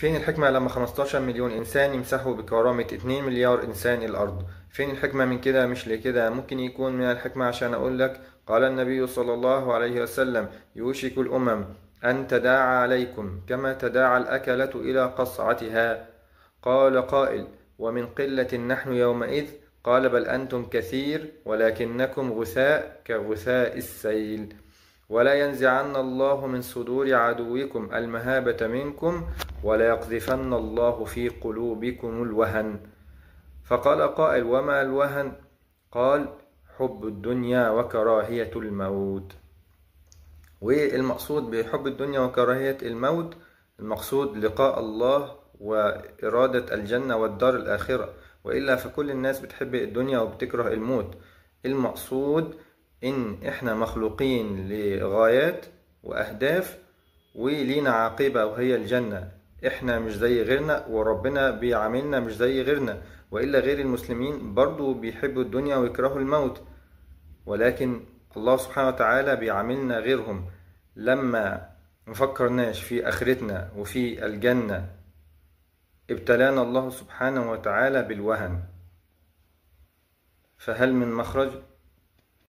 فين الحكمة لما 15 مليون إنسان يمسحوا بكرامة 2 مليار إنسان الأرض؟ فين الحكمة من كده؟ مش لكده ممكن يكون من الحكمة عشان أقول لك قال النبي صلى الله عليه وسلم يوشك الأمم أن تداعى عليكم كما تداعى الأكلة إلى قصعتها. قال قائل ومن قلة نحن يومئذ؟ قال بل أنتم كثير ولكنكم غثاء كغثاء السيل. ولا ينزعن الله من صدور عدوكم المهابة منكم ولا يقذفن الله في قلوبكم الوهن. فقال قائل وما الوهن؟ قال حب الدنيا وكراهية الموت. والمقصود بحب الدنيا وكراهية الموت المقصود لقاء الله وإرادة الجنة والدار الآخرة، وإلا فكل الناس بتحب الدنيا وبتكره الموت. المقصود إن إحنا مخلوقين لغايات وأهداف ولينا عاقبة وهي الجنة. إحنا مش زي غيرنا وربنا بيعاملنا مش زي غيرنا، وإلا غير المسلمين برضو بيحبوا الدنيا ويكرهوا الموت، ولكن الله سبحانه وتعالى بيعاملنا غيرهم. لما مفكرناش في آخرتنا وفي الجنة ابتلانا الله سبحانه وتعالى بالوهن. فهل من مخرج؟